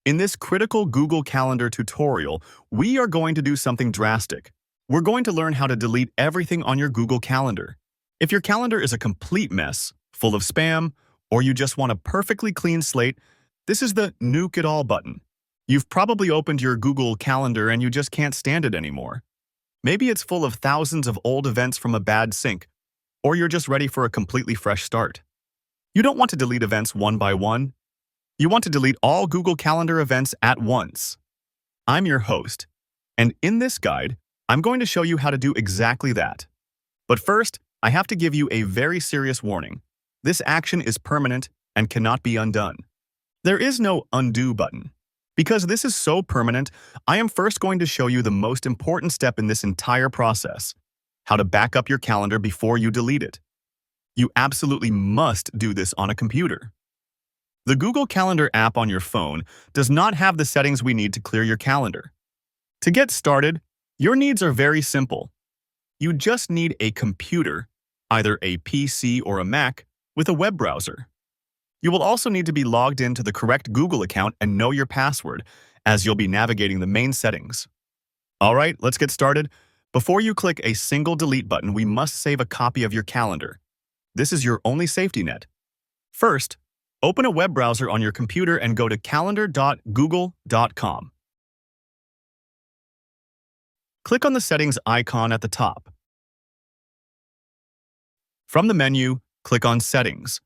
In this critical Google Calendar tutorial, we are going to do something drastic. We're going to learn how to delete everything on your Google Calendar. If your calendar is a complete mess, full of spam, or you just want a perfectly clean slate, this is the Nuke It All button. You've probably opened your Google Calendar and you just can't stand it anymore. Maybe it's full of thousands of old events from a bad sync, or you're just ready for a completely fresh start. You don't want to delete events one by one. You want to delete all Google Calendar events at once. I'm your host, and in this guide, I'm going to show you how to do exactly that. But first, I have to give you a very serious warning. This action is permanent and cannot be undone. There is no undo button. Because this is so permanent, I am first going to show you the most important step in this entire process: how to back up your calendar before you delete it. You absolutely must do this on a computer. The Google Calendar app on your phone does not have the settings we need to clear your calendar. To get started, your needs are very simple. You just need a computer, either a PC or a Mac, with a web browser. You will also need to be logged into the correct Google account and know your password, as you'll be navigating the main settings. All right, let's get started. Before you click a single delete button, we must save a copy of your calendar. This is your only safety net. First, open a web browser on your computer and go to calendar.google.com. Click on the settings icon at the top. From the menu, click on Settings.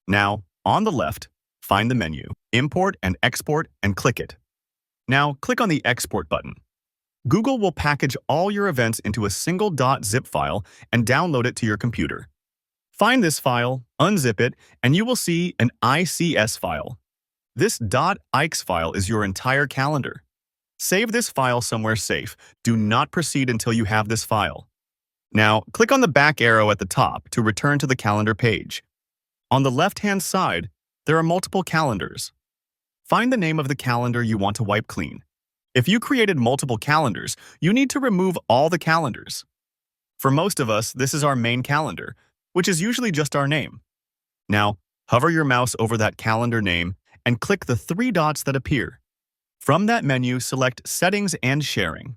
Now, on the left, find the menu, Import and Export, and click it. Now, click on the Export button. Google will package all your events into a single .zip file and download it to your computer. Find this file, unzip it, and you will see an ICS file. This .ix file is your entire calendar. Save this file somewhere safe. Do not proceed until you have this file. Now, click on the back arrow at the top to return to the calendar page. On the left-hand side, there are multiple calendars. Find the name of the calendar you want to wipe clean. If you created multiple calendars, you need to remove all the calendars. For most of us, this is our main calendar, which is usually just our name. Now, hover your mouse over that calendar name and click the three dots that appear. From that menu, select Settings and Sharing.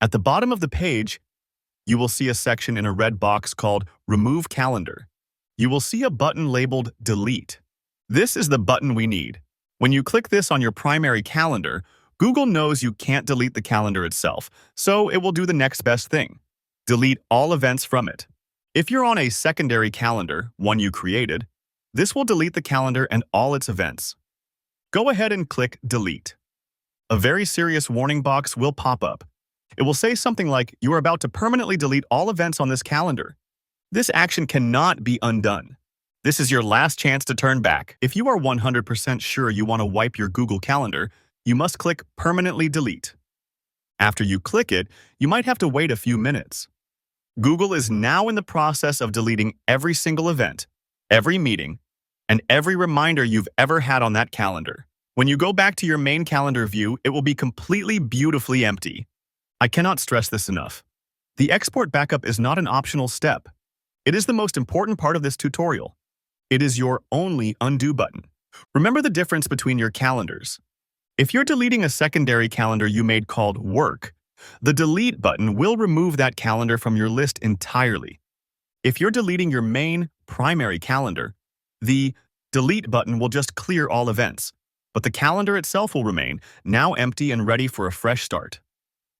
At the bottom of the page, you will see a section in a red box called Remove Calendar. You will see a button labeled Delete. This is the button we need. When you click this on your primary calendar, Google knows you can't delete the calendar itself, so it will do the next best thing: delete all events from it. If you're on a secondary calendar, one you created, this will delete the calendar and all its events. Go ahead and click Delete. A very serious warning box will pop up. It will say something like, "You are about to permanently delete all events on this calendar." This action cannot be undone. This is your last chance to turn back. If you are 100% sure you want to wipe your Google Calendar, you must click Permanently Delete. After you click it, you might have to wait a few minutes. Google is now in the process of deleting every single event, every meeting, and every reminder you've ever had on that calendar. When you go back to your main calendar view, it will be completely beautifully empty. I cannot stress this enough. The export backup is not an optional step. It is the most important part of this tutorial. It is your only undo button. Remember the difference between your calendars. If you're deleting a secondary calendar you made called Work, the Delete button will remove that calendar from your list entirely. If you're deleting your main, primary calendar, the Delete button will just clear all events, but the calendar itself will remain, now empty and ready for a fresh start.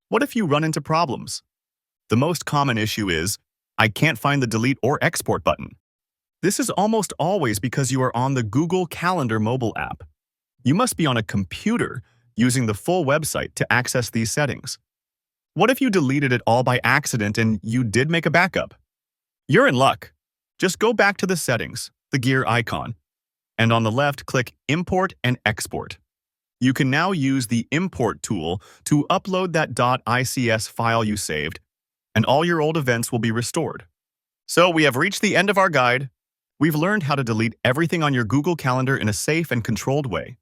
What if you run into problems? The most common issue is, I can't find the Delete or Export button. This is almost always because you are on the Google Calendar mobile app. You must be on a computer using the full website to access these settings. What if you deleted it all by accident and you did make a backup? You're in luck. Just go back to the settings, the gear icon, and on the left, click Import and Export. You can now use the Import tool to upload that .ics file you saved, and all your old events will be restored. So we have reached the end of our guide. We've learned how to delete everything on your Google Calendar in a safe and controlled way.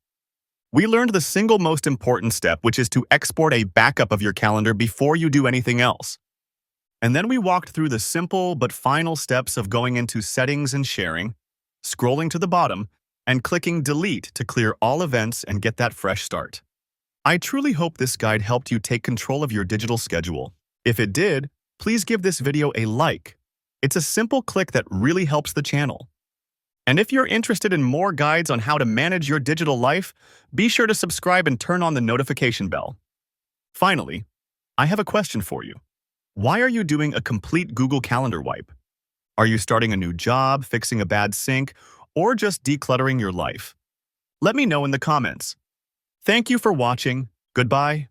We learned the single most important step, which is to export a backup of your calendar before you do anything else. And then we walked through the simple but final steps of going into Settings and Sharing, scrolling to the bottom, and clicking Delete to clear all events and get that fresh start. I truly hope this guide helped you take control of your digital schedule. If it did, please give this video a like. It's a simple click that really helps the channel. And if you're interested in more guides on how to manage your digital life, be sure to subscribe and turn on the notification bell. Finally, I have a question for you. Why are you doing a complete Google Calendar wipe? Are you starting a new job, fixing a bad sync, or just decluttering your life? Let me know in the comments. Thank you for watching. Goodbye.